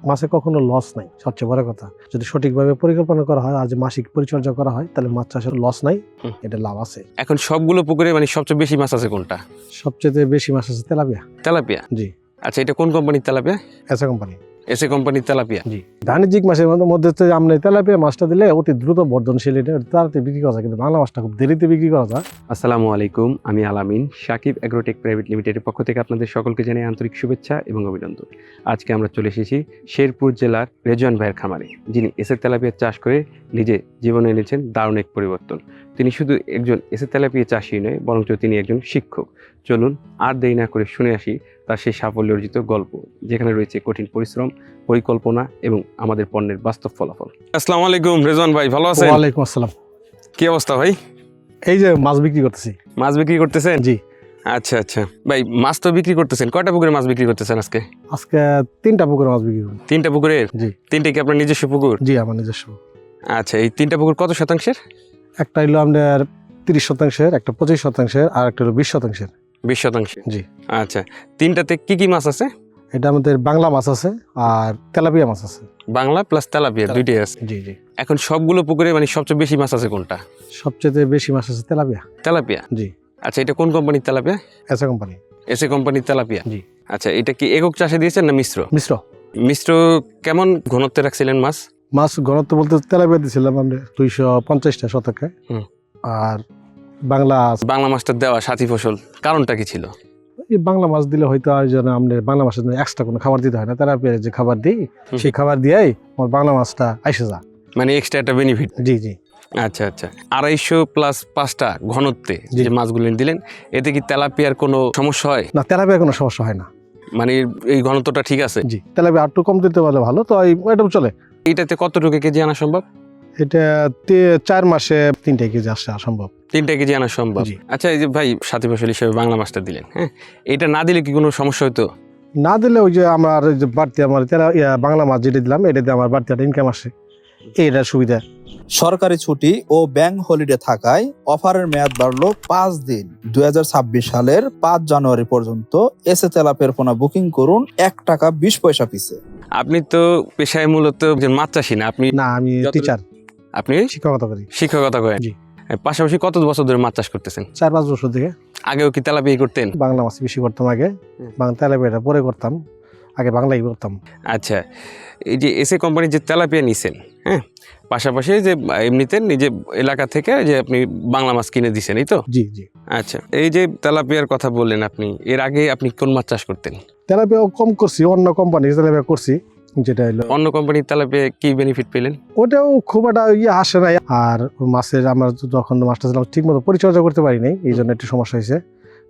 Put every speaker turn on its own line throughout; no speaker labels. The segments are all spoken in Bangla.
মাছে কখনো লস নাই, সবচেয়ে বড় কথা। যদি সঠিকভাবে পরিকল্পনা করা হয় আর যে মাসিক পরিচর্যা করা হয় তাহলে মাছ চাষের লস নাই, এটা লাভ আছে।
এখন সবগুলো পুকুরে মানে সবচেয়ে বেশি মাছ আছে কোনটা?
সবচেয়ে বেশি মাছ আছে তেলাপিয়া।
তেলাপিয়া?
জি।
আচ্ছা, এটা কোন কোম্পানির তেলাপিয়া?
SA company.
এসএ কোম্পানির তেলাপিয়া।
জি। বাণিজ্যিক মাছের মধ্যে আপনি তেলাপিয়া মাছটা দিলে অতি দ্রুত বর্ধনশীল, এটা তাড়াতাড়ি বিক্রি করা যায়, কিন্তু বাংলা মাছটা খুব দেরিতে বিক্রি করা যায়।
আসসালামু আলাইকুম, আমি আলামিন। সাকিব এগ্রোটেক প্রাইভেট লিমিটেডের পক্ষ থেকে আপনাদের সকলকে জানাই আন্তরিক শুভেচ্ছা এবং অভিনন্দন। আজকে আমরা চলে এসেছি শেরপুর জেলার রেজওয়ান ভাইয়ের খামারে, যিনি এসএ তেলাপিয়া চাষ করে নিজে জীবনে এনেছেন দারুণ এক পরিবর্তন। তিনি শুধু একজন এসএ তেলাপিয়া চাষী নয়, বরঞ্চ তিনি একজন শিক্ষক। চলুন আর দেরি না করে শুনে আসি তার সেই সাফল্য অর্জিত গল্প, যেখানে রয়েছে কঠিন পরিশ্রম, পরিকল্পনা এবং আমাদের পণ্যের বাস্তব ফলাফল। আসসালামু আলাইকুম রেজওয়ান ভাই, ভালো আছেন?
ওয়ালাইকুম আসসালাম।
কি অবস্থা ভাই?
এই যে মাছ বিক্রি করতেছি।
মাছ বিক্রি করতেছেন?
জি।
আচ্ছা আচ্ছা ভাই, মাছ তো বিক্রি করতেছেন, কয়টা পুকুরে মাছ বিক্রি করতেছেন আজকে?
আজকে 3টা পুকুরে মাছ বিক্রি করব।
3টা পুকুরের?
জি।
3টা কি আপনার নিজস্ব পুকুর?
জি, আমার নিজস্ব।
আচ্ছা, এই 3টা পুকুর কত শতাংশের?
একটা হলো আমাদের 30 শতাংশের, একটা 25 শতাংশের, আর একটা হলো 20 শতাংশের।
20 শতাংশের?
জি।
আচ্ছা, 3টাতে কি কি মাছ আছে?
এটা আমাদের বাংলা মাছ আছে আর তেলাপিয়া মাছ আছে।
বাংলা প্লাস তেলাপিয়া দুইটাই আছে?
জি জি।
এখন সবগুলো পুকুরে মানে সবচেয়ে বেশি মাছ আছে কোনটা?
সবচেয়ে বেশি মাছ আছে তেলাপিয়া।
তেলাপিয়া?
জি।
আচ্ছা, এটা কোন কোম্পানির তেলাপিয়া?
SA company.
এসএ কোম্পানির তেলাপিয়া?
জি।
আচ্ছা, এটা কি একক চাষে দিয়েছেন না মিশ্র?
মিশ্র।
মিশ্র কেমন ঘনত্বে রাখছিলেন মাছ?
মাছ ঘনত্ব বলতে তেলাপিয়া দিয়েছিলাম আমরা 250টা শতকে। আর
বাংলা মাছটা দেওয়া সাথী ফসল কারণটা কি ছিল?
এই বাংলা মাছ দিলে হয়তো আমাদের বাংলা মাছের জন্য এক্সট্রা কোনো খাবার দিতে হয় না, তেলাপিয়া যে খাবার দিই সেই খাবার দিয়েই আমার বাংলা মাছটা আইসে যা,
মানে এক্সট্রা একটা বেনিফিট।
জি জি।
আচ্ছা আচ্ছা, 250 প্লাস 5টা ঘনত্বে যে মাছগুলো দিলেন, এতে কি তেলাপিয়ার কোনো সমস্যা হয় না?
তেলাপিয়া কোনো সমস্যা হয় না,
মানে এই ঘনত্বটা ঠিক আছে?
জি। তেলাপিয়া আর একটু কম দিতে পারলে ভালো, তো এটা চলে।
এইটাতে কতটুকু কেজি আনা সম্ভব?
এটা 4 মাসে 3টা কেজি আসা সম্ভব।
3টা কেজি আনা সম্ভব? আচ্ছা, এই যে ভাই সাথী ফসল হিসেবে বাংলা মাছটা দিলেন, হ্যাঁ, এটা না দিলে কি কোনো সমস্যা হতো?
না দিলে ওই যে আমার যে বাড়তি আমার বাংলা মাছ যেটা দিলাম এটা দিয়ে আমার বাড়তি একটা ইনকাম আসে, এইটা সুবিধা।
সরকারি ছুটি ও ব্যাংক হলিডে থাকায় অফারের মেয়াদ বাড়লো 5 দিন। 2026 সালের 5 জানুয়ারি পর্যন্ত এসএ তেলাপিয়ার পোনা বুকিং করুন 1 টাকা 20 পয়সা পিসে।
আপনি তো পেশায় মূলত একজন মাছ চাষী না?
আমি টিচার,
আপনি
শিক্ষকতা করি।
শিক্ষকতা করেন?
জি।
পাশাপাশি কত বছর ধরে মাছ চাষ করতেছেন?
4-5 বছর থেকে।
আগেও কি তেলাপিয়া করতেন?
বাংলা মাছ বেশি করতাম আগে, বাংলা তেলাপিয়াটা পরে করতাম, আগে বাংলাই করতাম।
আচ্ছা, এই যে এসএ কোম্পানির যে তেলাপিয়া নিছেন, হ্যাঁ, পাশাপাশি যে এমনিতে নিজে এলাকা থেকে যে আপনি বাংলা মাছ কিনে দিছেন, এই তো?
জি জি।
আচ্ছা, এই যে তেলাপিয়ার কথা বললেন আপনি, এর আগে আপনি কোন মাছ চাষ করতেন?
তেলাপিয়া কম করছি, অন্য কোম্পানির তেলাপিয়া করছি, যেটা হলো
অন্য কোম্পানির তেলাপিয়া কি বেনিফিট পেলেন?
ওটাও খুব একটা আসে নাই। আর মাছের আমরা যখন মাছটা ছিলাম ঠিক মতো পরিচর্যা করতে পারি নাই, এই জন্য একটু সমস্যা হয়েছে।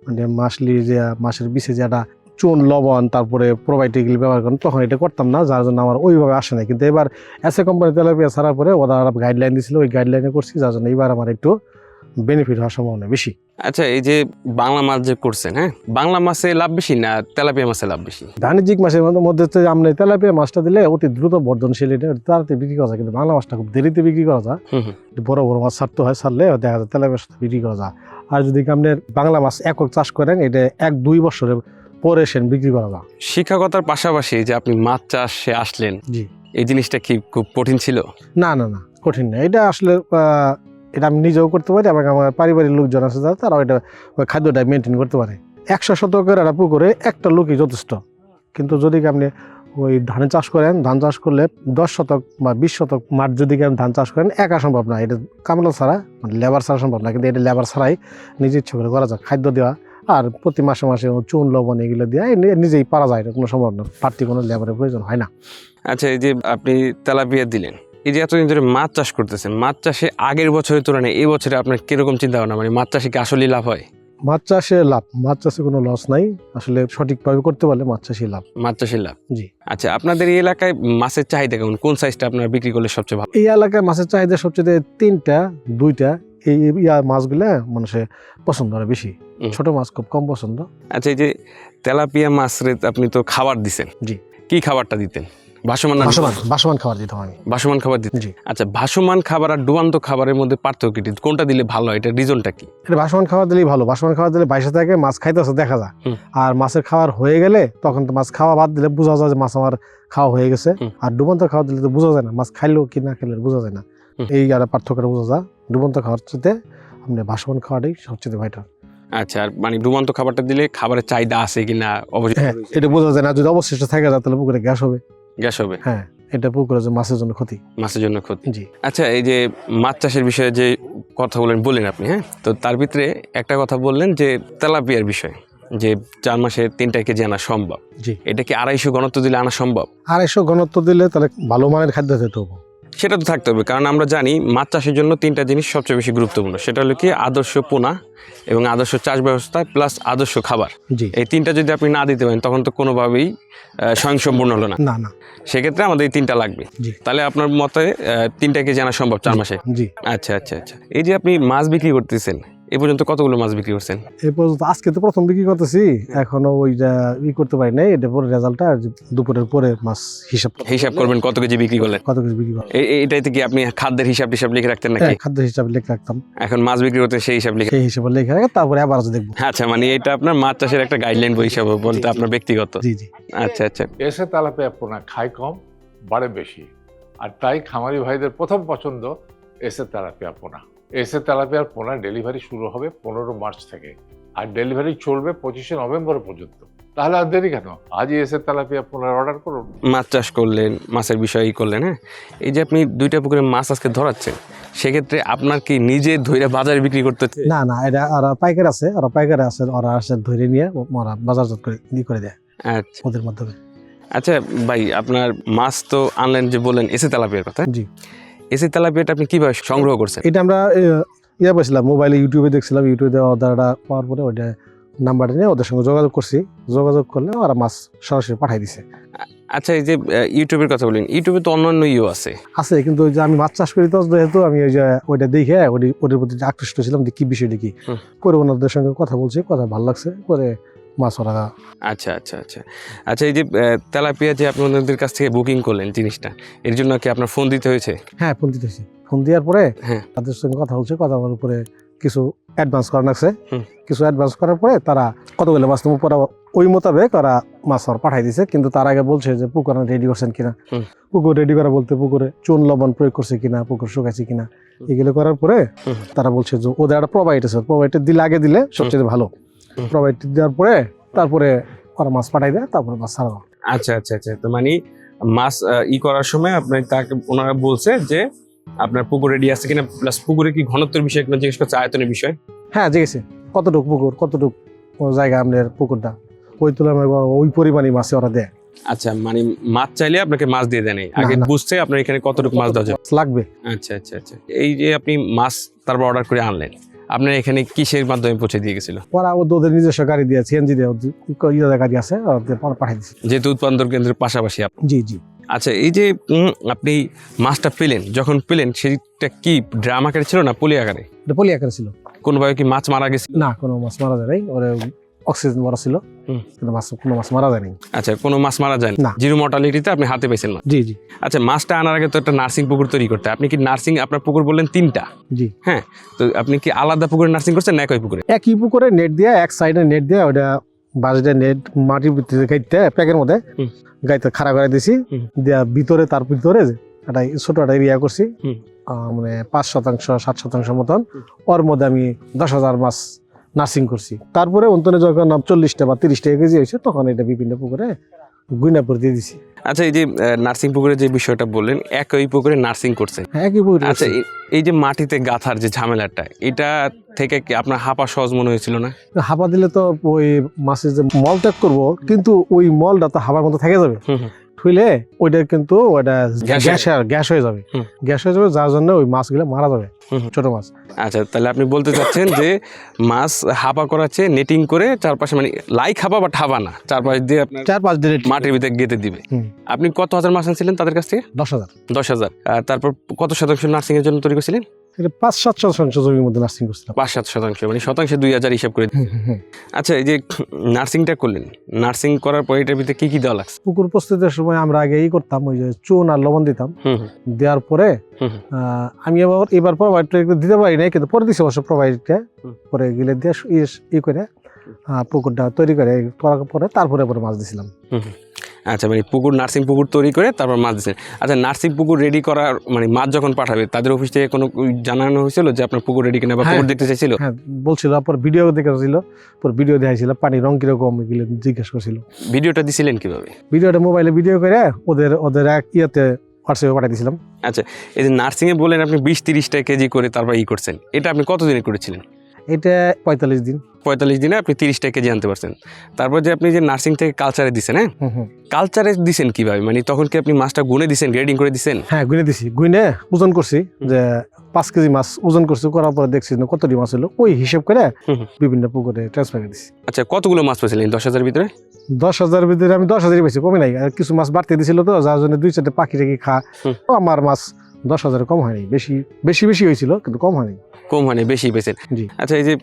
মানে মাছলি যে মাছের বিষে যে একটা চুন, লবণ, তারপরে প্রোবায়োটিক এগুলো ব্যবহার করেন, তখন এটা করতাম না, যার জন্য আমার ওইভাবে আসে নাই। কিন্তু এবার এসএ কোম্পানি তেলাপিয়া ছাড়ার পরে ওরা গাইডলাইন দিয়েছিল, ওই গাইডলাইনে করছি, যার জন্য এবার আমার একটু বেনিফিট হওয়ার সম্ভাবনা বেশি।
আচ্ছা, এই যে বাংলা মাছ যে করছেন, হ্যাঁ, বাংলা মাছে লাভ বেশি না তেলাপিয়া মাছে লাভ বেশি?
বাণিজ্যিক মাছের মধ্যে আপনি তেলাপিয়া মাছটা দিলে অতি দ্রুত বর্ধনশীল, এটা তাড়াতাড়ি বিক্রি করা যায়, কিন্তু বাংলা মাছটা খুব দেরিতে বিক্রি করা যায়। বড় বড় মাছ ছাড়তে হয়, ছাড়লে দেখা যায় তেলাপিয়ার সাথে বিক্রি করা যায়। আর যদি আপনার বাংলা মাছ একক চাষ করেন, এটা 1-2 বছরের পরে বিক্রি করা যায়।
শিক্ষকতার পাশাপাশি যে আপনি মাছ চাষে আসলেন,
জি,
এই জিনিসটা কি খুব কঠিন ছিল?
না না না, কঠিন না। এটা আসলে এটা আমি নিজেও করতে পারি এবং আমার পারিবারিক লোকজন আছে যারা, তারাও এটা ওই খাদ্যটা মেনটেন করতে পারে। 100 শতকের একটা পুকুরে একটা লোকই যথেষ্ট। কিন্তু যদি আপনি ওই ধান চাষ করেন, ধান চাষ করলে 10 শতক বা 20 শতক মাঠ যদি আপনি ধান চাষ করেন, একা সম্ভব না। এটা কামলা ছাড়া, মানে লেবার ছাড়া সম্ভব না। কিন্তু এটা লেবার ছাড়াই নিজে ইচ্ছে করে করা যায়। খাদ্য দেওয়া আর প্রতি মাসে মাসে চুন, লবণ এগুলো দেওয়া নিজেই পারা যায়, এটা কোনো সম্ভব না, বাড়তি কোনো লেবারের প্রয়োজন হয় না।
আচ্ছা, এই যে আপনি তেলাপিয়া দিলেন, এই যে এতদিন ধরে মাছ চাষ করতেছেন, মাছ চাষে আগের বছরের তুলনায় এই বছরে আপনার কিরকম চিন্তা ভাবনা? মানে মাছ চাষে কি আসলেই লাভ হয়?
মাছ চাষে লাভ, মাছ চাষে কোনো লস নাই, আসলে সঠিকভাবে করতে পারলে মাছ চাষে লাভ।
মাছ চাষে লাভ?
জি।
আচ্ছা, আপনাদের এই এলাকায় মাছের চাহিদা কেমন? কোন সাইজটা আপনার বিক্রি করলে সবচেয়ে ভালো?
এই এলাকায় মাছের চাহিদা সবচেয়ে 3টা-2টা এই মাছগুলা মানুষে পছন্দ করে বেশি, ছোট মাছ খুব কম পছন্দ।
আচ্ছা, এই যে তেলাপিয়া মাছরে আপনি তো খাবার দিছেন,
জি।
কি খাবারটা দিতেন? ভাসমান
খাবার দিতাম আমি।
ভাসমান খাবার দিতেন?
জি।
আচ্ছা, ভাসমান খাবার আর ডুবান্ত খাবারের মধ্যে পার্থক্য কি? কোনটা দিলে ভালো হয়? এটা রিজনটা কি?
এটা ভাসমান খাবার দিলেই ভালো। ভাসমান খাবার দিলে বাইসে থাকে, মাছ খাইতেছে দেখা যায়। আর মাছের খাবার হয়ে গেলে তখন তো মাছ খাওয়া বাদ দিলে বোঝা যায় যে মাছ আমার খাওয়া হয়ে গেছে।
হুম।
আর ডুবন্ত খাওয়া দিলে তো বোঝা যায় না, মাছ খাইলেও কি না খেলে বোঝা যায় না।
হুম।
এই আর পার্থক্যটা বোঝা যায়। ডুবন্ত খাওয়ার চেয়ে আপনি ভাসমান খাওয়াটাই সবচেয়ে বেটার।
আচ্ছা, আর মানে ডুবন্ত খাবারটা দিলে খাবারের চাহিদা আছে কিনা অবশ্যই
হ্যাঁ, এটা বোঝা যায় না। যদি অবশিষ্ট থাকে যায় তাহলে পুকুরে গ্যাস হবে।
গ্যাস হবে,
হ্যাঁ, এটা পুকুরে যে মাছের জন্য ক্ষতি।
মাছের জন্য ক্ষতি।
জি।
আচ্ছা, এই যে মাছ চাষের বিষয়ে যে কথা বললেন আপনি, হ্যাঁ, তো তার ভিতরে একটা কথা বললেন যে তেলাপিয়ার বিষয়, যে 4 মাসে 3টা কেজি আনা সম্ভব।
জি।
এটা কি 250 ঘনত্ব দিলে আনা সম্ভব?
250 ঘনত্ব দিলে তাহলে ভালো মানের খাদ্য খেতে হবে।
সেটা তো থাকতে হবে, কারণ আমরা জানি মাছ চাষের জন্য 3টা জিনিস সবচেয়ে বেশি গুরুত্বপূর্ণ। সেটা হলো কি আদর্শ পোনা এবং আদর্শ চাষ ব্যবস্থা প্লাস আদর্শ খাবার।
জি।
এই 3টা যদি আপনি না দিতে পারেন তখন তো কোনোভাবেই স্বয়ংসম্পূর্ণ হলো না।
না না।
সেক্ষেত্রে আমাদের এই 3টা লাগবে।
জি।
তাহলে আপনার মতে 3টা কেজি আনা সম্ভব 4 মাসে?
জি।
আচ্ছা আচ্ছা আচ্ছা। এই যে আপনি মাছ বিক্রি করতেছেন, এ পর্যন্ত কতগুলো মাছ বিক্রি করছেন?
এই পর্যন্ত আজকে তো প্রথম বিক্রি করতেছি, এখনো ওইটা করতে পারি নাই। এটা পরে রেজাল্টটা দুপুরের পরে মাছ
হিসাব করবেন কত কেজি বিক্রি করলেন।
কত কিছু বিক্রি করলাম।
এটাইতে কি আপনি খাদ্যের হিসাব লিখে রাখতেন নাকি?
খাদ্য হিসাবে লিখে রাখতাম,
এখন মাছ বিক্রি করতে সেই হিসাব লিখে?
সেই হিসাবে লিখে রাখে, তারপরে আবার দেখবো।
আচ্ছা, মানে এটা আপনার মাছ চাষের একটা গাইডলাইন বই হিসাবে বলতে আপনার ব্যক্তিগত?
জি জি।
আচ্ছা আচ্ছা।
এসে তেলাপিয়া পোনা খায় কম, বাড়ে বেশি, আর তাই খামারি ভাইদের প্রথম পছন্দ এসে তেলাপিয়া পোনা। এসে তেলাপিয়ার পোনা ডেলিভারি শুরু হবে 15 মার্চ থেকে, আর ডেলিভারি চলবে 25শে নভেম্বর পর্যন্ত। তাহলে আর দেরি কেন? আজই এসে তেলাপিয়া পোনার অর্ডার করুন।
মাছ চাষ করলেন, মাছের বিষয়ই করলেন, হ্যাঁ, এই যে আপনি 2টা পুকুরে মাছ আজকে ধরাচ্ছেন, সেক্ষেত্রে আপনার কি নিজে ধরে বাজারে বিক্রি করতে হচ্ছে?
না না, এটা ওরা পাইকার আছে, ওরা আসে ধরে নিয়ে ওরা বাজারজাত করে দেয়
আচ্ছা
ওদের মাধ্যমে।
আচ্ছা ভাই, আপনার মাছ তো আনলেন, যে বললেন এসে তেলাপিয়ার কথা।
জি।
এসে তেলাপিয়াটা আপনি কিভাবে সংগ্রহ করছেন?
এটা আমরা পাইছিলাম মোবাইলে, ইউটিউবে দেখছিলাম। ইউটিউবে অর্ডারটা পাওয়ার পরে ওইটা নাম্বারটা নিয়ে ওদের সঙ্গে যোগাযোগ করছি। যোগাযোগ করলে ওরা মাছ সরাসরি পাঠাই দিছে।
আচ্ছা, এই যে ইউটিউবের কথা বললেন, ইউটিউবে তো অন্যান্য
আছে, কিন্তু ওই যে আমি মাছ চাষ করি তো, যেহেতু আমি ওই যে ওইটা দেখে ওদের প্রতি আকৃষ্ট ছিলাম যে কি বিষয়টা কি। পরে ওনাদের সঙ্গে কথা বলছি, কথা ভালো লাগছে, পরে মাছ ওরা।
আচ্ছা আচ্ছা আচ্ছা আচ্ছা। এই যে তেলাপিয়া যে আপনাদের কাছ থেকে বুকিং করলেন জিনিসটা, এর জন্য কি আপনার ফোন দিতে হয়েছে?
হ্যাঁ, ফোন দিতেছি। ফোন দেওয়ার পরে
হ্যাঁ,
তাদের সঙ্গে কথা বলছে, কথা বলার পরে কিছু অ্যাডভান্স করা লাগছে।
হুম।
কিছু অ্যাডভান্স করার পরে তারা কতগুলো মাছ নেবো, পরে ওই মোতাবেক ওরা মাছ আর পাঠাই দিছে। কিন্তু তার আগে বলছে যে পুকুর রেডি করছেন কিনা।
হুম।
পুকুর রেডি করা বলতে পুকুরে চুন লবণ প্রয়োগ করছে কিনা, পুকুর শুকাইছে কিনা, এগুলো করার পরে
হুম।
তারা বলছে যে ওদের একটা প্রোভাইড আছে, প্রোভাইড দিলে আগে দিলে সবচেয়ে ভালো।
হুম।
প্রোভাইড দেওয়ার পরে তারপরে ওরা মাছ পাঠাই দেয়, তারপরে মাছ ছাড়া।
আচ্ছা আচ্ছা আচ্ছা। তো মানে মাছ করার সময় আপনি তাকে ওনারা বলছে যে আপনার পুকুর রেডি আছে কিনা, প্লাস পুকুরে কি ঘনত্বের বিষয় কোনো জিজ্ঞেস করছে, আয়তনের বিষয়।
হ্যাঁ, জিজ্ঞেসে কতটুকু পুকুর, কতটুকু জায়গা আপনার পুকুরটা, ওই তুলনায় ওই পরিমাণই মাছ ওরা দেয়।
আচ্ছা, মানে মাছ চাইলে আপনাকে মাছ দিয়ে দেয় নাই, আগে
না।
বুঝছে আপনার এখানে কতটুকু মাছ দেওয়া যাবে।
লাগবে।
আচ্ছা আচ্ছা আচ্ছা। এই যে আপনি মাছ তারপর অর্ডার করে আনলেন, আপনার এখানে কিসের মাধ্যমে পৌঁছে দিয়ে গেছিল?
ওরা ওদের নিজস্ব গাড়ি দিয়ে, সিএনজি দিয়ে গাড়ি আছে, ওদের পাঠাই দিচ্ছে।
যেহেতু উৎপাদন কেন্দ্রের পাশাপাশি
জি জি।
আচ্ছা, এই যে আপনি মাছটা পেলেন, যখন পেলেন সেটা কি ড্রাম আকারে ছিল না পলি আকারে?
এটা পলি আকারে ছিল।
কোনোভাবে কি মাছ মারা গেছে?
না, কোনো মাছ মারা যায় নাই। ওরা অক্সিজেন ভরা ছিল, কিন্তু কোনো মাছ মারা যায়নি।
আচ্ছা, কোনো মাছ মারা যায়
না।
জিরো মর্টালিটিতে আপনি হাতে পেয়েছেন না?
জি জি।
আচ্ছা, মাছটা আনার আগে তো একটা নার্সিং পুকুর তৈরি করতে, আপনি কি নার্সিং, আপনার পুকুর বললেন 3টা,
জি।
হ্যাঁ, তো আপনি কি আলাদা পুকুরে নার্সিং করছেন না একই পুকুরে?
একই পুকুরে নেট দিয়ে, এক সাইডে নেট দিয়ে, ওটা বাঁশটা নেট মাটির ভিতরে গাইতে প্যাকের মধ্যে গাইতে খাড়া করে দিছি। দেওয়া ভিতরে, তার ভিতরে একটা ছোট একটা এরিয়া করছি, মানে 5% 7% মতন। ওর মধ্যে আমি 10,000 মাছ নার্সিং করছি। তারপরে অন্তরে যখন 40টা বা 30টা কেজি হয়েছে, তখন এটা বিভিন্ন পুকুরে গুইনাপুর দিয়ে দিছি।
আচ্ছা, এই যে নার্সিং পুকুরে যে বিষয়টা বললেন, একই পুকুরে নার্সিং করছেন।
হ্যাঁ, একই পুকুরে।
আচ্ছা, এই যে মাটিতে গাথার যে ঝামেলাটা, এটা থেকে কি আপনার হাঁপা সহজ মনে হয়েছিল না?
হাঁপা দিলে তো ওই মাছের যে মল ত্যাগ করবো, কিন্তু ওই মলটা তো হাঁপার মতো থেকে যাবে। হইলে ওইটা কিন্তু ওইটা গ্যাস হয়ে যাবে। গ্যাস হয়ে যাবে, যার জন্য ওই মাছগুলো মারা যাবে, ছোট মাছ।
আচ্ছা, তাহলে আপনি বলতে চাচ্ছেন যে মাছ হাঁপা করাচ্ছে নেটিং করে চারপাশে, মানে লাইক হাঁপা বা ঠাবা না, চারপাশ দিয়ে আপনার
4-5 দিন
মাটির ভিতরে গেঁথে দিবে। আপনি কত হাজার মাছ আনছিলেন তাদের কাছ থেকে?
10,000।
10,000। তারপর কত শতাংশ নার্সিং এর জন্য তৈরি করছিলেন?
এটা 5-7% জমির মধ্যে নার্সিং করছিলাম।
5-7%, মানে শতাংশে 2,000 হিসাব করে। আচ্ছা, এই যে নার্সিংটা করলেন, নার্সিং করার পর এটার ভিতরে কি কি দেওয়া লাগছে?
পুকুর প্রস্তুতির সময় আমরা আগে করতাম, ওই যে চুন আর লবণ দিতাম। দেওয়ার পরে আমি এবার প্রোভাইড দিতে পারি নাই, কিন্তু পরে দিছি অবশ্য প্রোভাইডটা। পরে গিলে দিয়ে করে পুকুরটা তৈরি করার পরে তারপরে মাছ দিছিলাম।
আচ্ছা, মানে পুকুর নার্সিং পুকুর তৈরি করে তারপর মাছ দিচ্ছেন। আচ্ছা, নার্সিং পুকুর রেডি করার মানে মাছ যখন পাঠাবে তাদের অফিস থেকে কোনো জানানো হয়েছিল যে আপনার পুকুর রেডি কিনা বা পুকুর দেখতে চাইছিল?
হ্যাঁ বলছিল, পর ভিডিও দেখাচ্ছিল, পর ভিডিও দেখাইছিল পানি রং কিরকম এগুলো জিজ্ঞেস করছিল।
ভিডিওটা দিছিলেন কিভাবে?
ভিডিওটা মোবাইলে ভিডিও করে ওদের এক ইয়েতে হোয়াটসঅ্যাপে পাঠিয়ে দিয়েছিলাম।
আচ্ছা, এই যে নার্সিংয়ে বলেন আপনি 20-30টা কেজি করে তারপর করছেন, এটা আপনি কতদিনে করেছিলেন?
এটা 45 দিন।
45 দিনে আপনি 30টা কেজি আনতে পারছেন। তারপর যে আপনি যে নার্সিং থেকে কালচারে দিছেন, হ্যাঁ
হুম।
কালচারে দিছেন কিভাবে? মানে তখন কি আপনি মাছটা গুনে দিছেন, গ্রেডিং করে দিছেন?
হ্যাঁ গুনে দিছি, গুনে ওজন করছি যে 5 কেজি মাছ ওজন করছি, করার পরে দেখছি না কতটি মাছ হলো, ওই হিসেব করে বিভিন্ন পুকুরে ট্রান্সফার করে দিছি।
আচ্ছা, কতগুলো মাছ পেয়েছিলেন 10,000 ভিতরে?
10,000 ভিতরে আমি 10,000 পাইছি, কমে নাই। আর কিছু মাছ বাড়তে দিছিল তো, যার জন্য 2-4টা পাখি রেখে খা। তো আমার মাছ 10,000 কম হয়নি, বেশি হয়েছিল কিন্তু কম হয়নি।
কম হয়নি, বেশি পেয়েছেন।
জি।
আচ্ছা, এই যে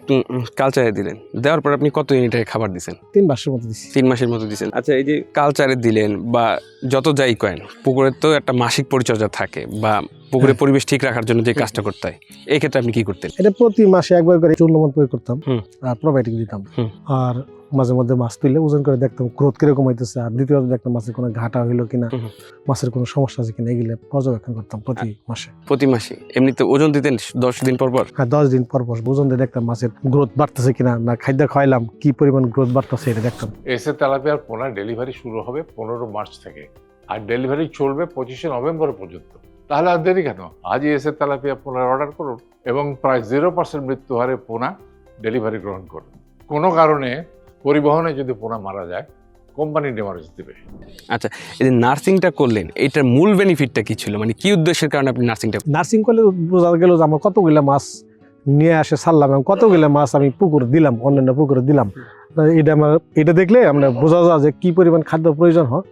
কালচারে দিলেন, দেওয়ার পর আপনি কত ইউনিটের খাবার দিছেন?
3 মাসের মতো দিছি।
3 মাসের মতো দিছেন। আচ্ছা, এই যে কালচারে দিলেন বা যত যাই করেন, পুকুরের তো একটা মাসিক পরিচর্যা থাকে বা পুকুরের পরিবেশ ঠিক রাখার জন্য যে কাজটা করতে হয়, এই ক্ষেত্রে আপনি কি করতেন?
এটা প্রতি মাসে একবার করে চূর্ণমন প্রয়োগ করতাম আর প্রোবায়োটিক দিতাম।
হুম।
আর মাঝে মধ্যে মাছ তুললে ওজন করে দেখতাম গ্রোথ কিরকম হইতেছে, আর দ্বিতীয়ত দেখতাম মাছের কোনো ঘাটা হইলো কিনা, মাছের কোনো সমস্যা আছে কিনা, এগুলো পর্যবেক্ষণ করতাম প্রতি মাসে।
প্রতি মাসে এমনিতে ওজন দিতেন 10 দিন পর পর?
হ্যাঁ 10 দিন পর পর ওজন দিয়ে দেখতাম মাছের গ্রোথ বাড়তেছে কিনা, না খাদ্য খাওয়াইলাম কি পরিমাণ গ্রোথ বাড়তেছে এটা দেখতাম।
এসএ তেলাপিয়ার পোনা ডেলিভারি শুরু হবে 15 মার্চ থেকে, আর ডেলিভারি চলবে 25শে নভেম্বর পর্যন্ত। তাহলে আর দেরি কেন? আজই এসএ তেলাপিয়া পোনার অর্ডার করুন এবং প্রায় 0% মৃত্যু হারে পোনা ডেলিভারি গ্রহণ করুন। কোনো কারণে পরিবহনে যদি পোনা মারা যায়, কোম্পানি ডেমারেজ দেবে।
আচ্ছা, এই যে নার্সিংটা করলেন, এটার মূল বেনিফিটটা কি ছিল? মানে কি উদ্দেশ্যের কারণে আপনি নার্সিংটা?
নার্সিং করলে বোঝা গেল যে আমার কতগুলো মাছ নিয়ে আসে ছাড়লাম, এবং কতগুলো মাছ আমি পুকুরে দিলাম, অন্যান্য পুকুরে দিলাম। এটা দেখলে আমরা বোঝা যায় যে কি পরিমাণ খাদ্য প্রয়োজন হয়,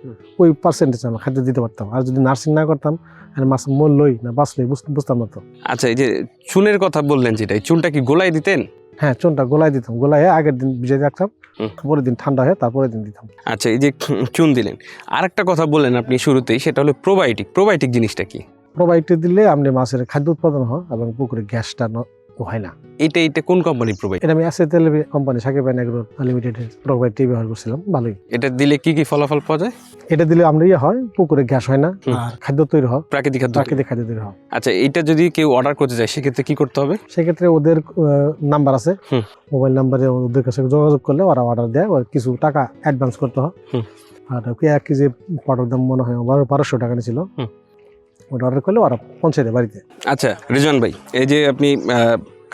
ওই পার্সেন্টেজ আমরা খাদ্য দিতে পারতাম। আর যদি নার্সিং না করতাম, আর মাছ মরলই না বাঁচলই বুঝতাম না তো।
আচ্ছা, এই যে চুনের কথা বললেন, যেটা এই চুনটা কি গোলাই দিতেন?
হ্যাঁ চুনটা গোলায় দিতাম, গোলায় আগের দিন ভিজিয়ে রাখতাম, পরের দিন ঠান্ডা হয়ে তারপরের দিন দিতাম।
আচ্ছা, এই যে চুন দিলেন, আরেকটা কথা বললেন আপনি শুরুতেই, সেটা হলো প্রোবায়োটিক জিনিসটা কি?
প্রোবায়োটিক দিলে আপনি মাছের খাদ্য উৎপাদন হয় এবং পুকুরে গ্যাসটা হয় না।
এটা কোন কোম্পানির প্রোবায়োটিক?
এটা আমি SA Tilapia company Sakib Agro লিমিটেডের প্রোবায়োটিক ব্যবহার করছিলাম, ভালোই।
এটা দিলে কি কি ফলাফল পাওয়া যায়?
এটা দিলে আমরা হয় পুকুরে গ্যাস হয় না, আর খাদ্য তৈরি হয়,
প্রাকৃতিক
খাদ্য তৈরি হয়।
আচ্ছা, এটা যদি কেউ অর্ডার করতে চায় সেক্ষেত্রে কি করতে হবে?
সেক্ষেত্রে ওদের নাম্বার আছে, মোবাইল নাম্বারে ওদের কাছে যোগাযোগ করলে ওরা অর্ডার দেয়, ওর কিছু টাকা অ্যাডভান্স করতে হয়। আর 1 কেজি পটল দাম মনে হয় 1200 টাকা নিয়েছিল, ওটা অর্ডার করলে ওরা পৌঁছে দেয় বাড়িতে।
আচ্ছা রিজওয়ান ভাই, এই যে আপনি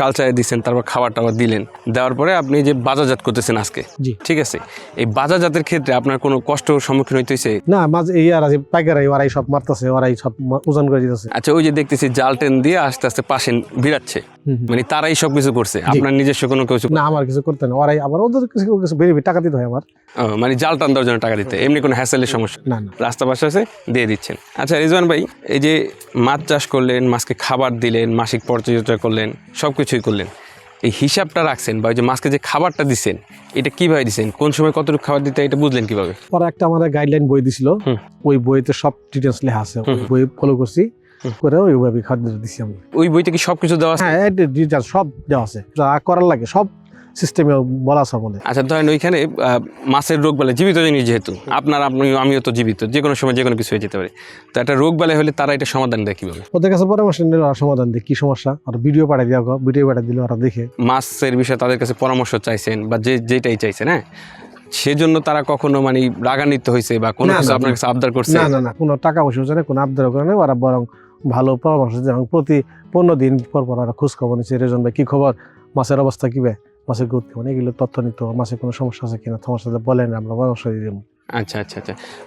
কালচারে দিচ্ছেন, তারপর খাবার টাবার দিলেন, দেওয়ার পরে আপনি যে বাজারজাত করতেছেন আজকে,
জি
ঠিক আছে, এই বাজারজাতের ক্ষেত্রে আপনার কোনো কষ্টর সম্মুখীন হইতেছে?
না, মাঝে এই আর আছে পাইকারাই, ওরাই সব মারতেছে, ওরাই সব ওজন করে দিতেছে।
আচ্ছা, ওই যে দেখতেছি জাল টেন দিয়ে আস্তে আস্তে পাশে ভিড়াচ্ছে, মানে তারাই সবকিছু করছে, আপনার নিজস্ব কোনো কিছু?
না, আমার কিছু করতে না, ওরাই আবার ওদের কিছু বেরিয়ে টাকা দিতে হয় আমার।
মানে জাল টান দেওয়ার জন্য টাকা দিতে, এমনি কোনো হ্যাসেলের সমস্যা
না না।
রাস্তা পাশে আছে দিয়ে দিচ্ছেন। আচ্ছা রিজওয়ান ভাই, এই যে মাছ চাষ করলেন, মাছকে খাবার দিলেন, মাসিক পরিচর্যা করলেন, সব কিছুই করলেন, এই হিসাবটা রাখছেন বা ওই যে মাছকে যে খাবারটা দিচ্ছেন, এটা কিভাবে দিচ্ছেন, কোন সময় কতটুকু খাবার দিতে, এটা বুঝলেন কিভাবে?
ওরা একটা আমাদের গাইডলাইন বই দিছিল, ওই বইতে সব ডিটেলস লেখা আছে, ওই বই ফলো করছি, করে ওইভাবে খাদ্য দিছি আমি।
ওই বইতে কি সবকিছু দেওয়া আছে?
হ্যাঁ ডিটেলস সব দেওয়া আছে, যা করার লাগে সব সিস্টেমে বলা আছে আমাদের।
আচ্ছা, ধরেন ওইখানে মাছের রোগ বালাই, জীবিত জিনিস যেহেতু, আমিও তো জীবিত, যে কোনো সময় যে কোনো কিছু হয়ে যেতে পারে, তো একটা রোগ বালাই হলে তারা এটা সমাধান দেয় কিভাবে?
ওদের কাছে পরামর্শ নিলে ওরা সমাধান দেয়, কি সমস্যা, আর ভিডিও পাঠিয়ে দেওয়া, ভিডিও পাঠিয়ে দিলে ওরা দেখে।
মাছের বিষয়ে তাদের কাছে পরামর্শ চাইছেন বা যেটাই চাইছেন, হ্যাঁ, সেজন্য তারা কখনো মানে রাগান্বিত হয়েছে বা কোনো কিছু আপনার কাছে আবদার করছে?
না, কোনো টাকা পয়সা হচ্ছে না, কোনো আবদার করে না, ওরা বরং ভালো পরামর্শ দেয়। এবং প্রতি 15 দিন পর পর ওরা খোঁজ খবর নিচ্ছে, রেজন ভাই কি খবর, মাছের অবস্থা কি, মাছের গ্রোথ কেমন, এগুলো তথ্য নিত, মাছের কোনো সমস্যা আছে কিনা, সমস্যা বলেন, আমরা পরামর্শ দিয়ে দেবো।
আচ্ছা,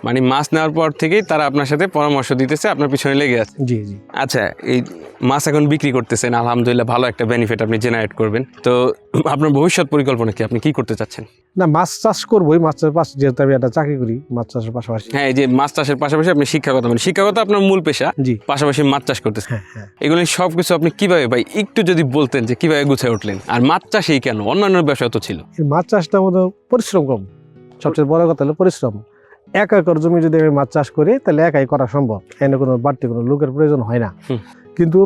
মানে মাছ নেওয়ার পর থেকেই তারা আপনার সাথে পরামর্শ দিতেছে, আপনার পিছনে লেগে আছে।
জি।
আচ্ছা, এই মাছ এখন বিক্রি করতেছেন, আলহামদুলিল্লাহ ভালো একটা বেনিফিট আপনি জেনারেট করবেন, তো আপনার ভবিষ্যৎ পরিকল্পনা কি, আপনি কি করতে চাচ্ছেন?
না, মাছ চাষ করবোই, মাছ চাষের পাশে, যেহেতু আমি একটা চাকরি করি মাছ চাষের পাশাপাশি।
হ্যাঁ, এই যে মাছ চাষের পাশাপাশি আপনি শিক্ষাগত, মানে শিক্ষাগত আপনার মূল পেশা,
জি,
পাশাপাশি মাছ চাষ করতেছেন।
হ্যাঁ।
এগুলো সবকিছু আপনি কিভাবে ভাই একটু যদি বলতেন যে কিভাবে গুছিয়ে উঠলেন, আর মাছ চাষেই কেন, অন্যান্য ব্যবসা তো ছিল?
এই মাছ চাষটার মধ্যে পরিশ্রম কম, সবচেয়ে বড় কথা হলো পরিশ্রম। 1 একর জমি যদি আমি মাছ চাষ করি তাহলে একাই করা সম্ভব, এনে কোনো বাড়তি কোনো লোকের প্রয়োজন হয় না। কিন্তু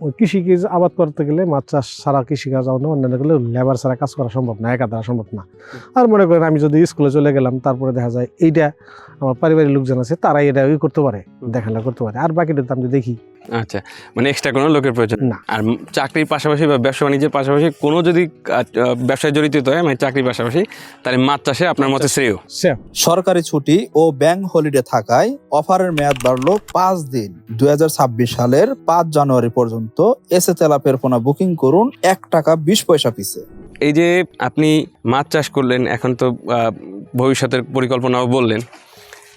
ওই কৃষিকাজ আবাদ করতে গেলে মাছ চাষ ছাড়া কৃষিকাজ অন্যান্য গেলে লেবার ছাড়া কাজ করা সম্ভব না, একা দ্বারা সম্ভব না। আর মনে করেন আমি যদি স্কুলে চলে গেলাম, তারপরে দেখা যায় এইটা আমার পারিবারিক লোকজন আছে, তারাই এটা করতে পারে, দেখাশোনা করতে পারে, আর বাকিটা তো আমি দেখি।
আচ্ছা, মানে এক্সট্রা কোনো লোকের প্রয়োজন
না।
আর চাকরির পাশাপাশি বা ব্যবসা বাণিজ্যের পাশাপাশি কোনো যদি ব্যবসায় জড়িত হয়, মানে চাকরির পাশাপাশি, তাহলে মাছ চাষে আপনার মতে শ্রেয়।
সরকারি ছুটি ও ব্যাংক হলিডে থাকায় অফারের মেয়াদ বাড়লো 5 দিন। 2026 সালের 5 জানুয়ারি পর্যন্ত এসএ তেলাপিয়ার পোনা বুকিং করুন 1 টাকা 20 পয়সা পিসে।
এই যে আপনি মাছ চাষ করলেন, এখন তো ভবিষ্যতের পরিকল্পনাও বললেন,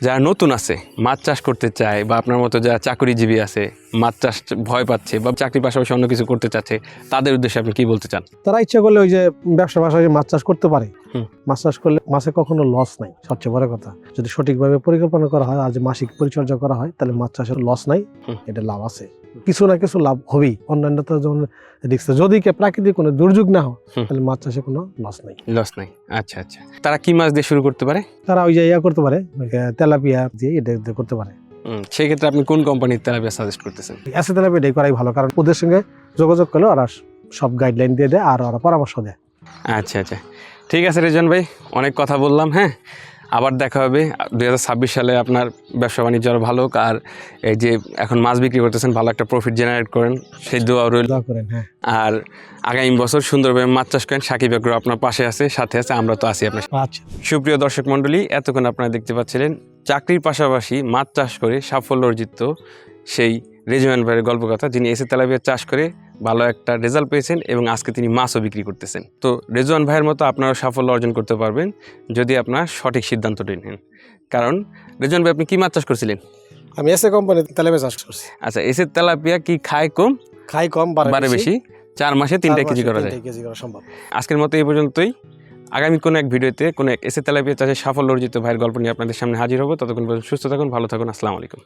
যারা নতুন আছে মাছ চাষ করতে চায় বা আপনার মতো যারা চাকরিজীবী আছে মাছ চাষ ভয় পাচ্ছে বা চাকরির পাশাপাশি অন্য কিছু করতে চাচ্ছে, তাদের উদ্দেশ্যে আপনি কি বলতে চান?
তারা ইচ্ছা করলে ওই যে ব্যবসা পাশাপাশি মাছ চাষ করতে পারে।
হুম।
মাছ চাষ করলে মাছে কখনো লস নাই, সবচেয়ে বড় কথা। যদি সঠিকভাবে পরিকল্পনা করা হয় আর যে মাসিক পরিচর্যা করা হয়, তাহলে মাছ চাষের লস নাই, এটা লাভ আছে, কিছু না কিছু লাভ হবেই। অন্যান্য তো যেমন রিস্ক, যদি প্রাকৃতিক কোনো দুর্যোগ না হয়, তাহলে মাছ চাষে কোনো লস নাই।
লস নাই। আচ্ছা আচ্ছা, তারা কি মাছ দিয়ে শুরু করতে পারে?
তারা ওই যে করতে পারে, তেলাপিয়া দিয়ে এটা দিয়ে করতে পারে।
সেই ক্ষেত্রে আপনি কোন কোম্পানির তেলাপিয়া সাজেস্ট করতেছেন?
এসএ তেলাপিয়া এটাই করাই ভালো, কারণ ওদের সঙ্গে যোগাযোগ করলে ওরা সব গাইডলাইন দিয়ে দেয় আর ওরা পরামর্শ দেয়।
আচ্ছা আচ্ছা, ঠিক আছে রেজন ভাই, অনেক কথা বললাম। হ্যাঁ, আবার দেখা হবে 2026 সালে। আপনার ব্যবসা বাণিজ্য আরও ভালো হোক, আর এই যে এখন মাছ বিক্রি করতেছেন ভালো একটা প্রফিট জেনারেট করেন, সেই দোয়া রইল।
দোয়া করেন। হ্যাঁ,
আর আগামী বছর সুন্দরভাবে মাছ চাষ করেন। সাকিব এগ্রো আপনার পাশে আছে, সাথে আছে, আমরা তো আছি আপনার।
আচ্ছা।
সুপ্রিয় দর্শক মণ্ডলী, এতক্ষণ আপনারা দেখতে পাচ্ছিলেন চাকরির পাশাপাশি মাছ চাষ করে সাফল্য অর্জিত সেই রেজওয়ান ভাইয়ের গল্প কথা, যিনি এসে তেলাপিয়া চাষ করে ভালো একটা রেজাল্ট পেয়েছেন এবং আজকে তিনি মাছও বিক্রি করতেছেন। তো রেজওয়ান ভাইয়ের মতো আপনারাও সাফল্য অর্জন করতে পারবেন যদি আপনারা সঠিক সিদ্ধান্তটি নেন। কারণ রেজওয়ান ভাই, আপনি কি মাছ চাষ করছিলেন?
আমি এসএ কোম্পানি তেলাপিয়া চাষ করছি।
আচ্ছা, এসে তেলাপিয়া কি খায় কম
খাই কম বাড়ে বেশি?
4 মাসে 3টা কেজি করা যায়।
সম্ভব।
আজকের মতো এই পর্যন্তই। আগামী কোনো এক ভিডিওতে কোনো এক এসে তেলাপিয়া চাষের সাফল্য অর্জিত ভাইয়ের গল্প নিয়ে আপনাদের সামনে হাজির হবো। ততক্ষণ পর্যন্ত সুস্থ থাকুন, ভালো থাকুন। আসসালামু আলাইকুম।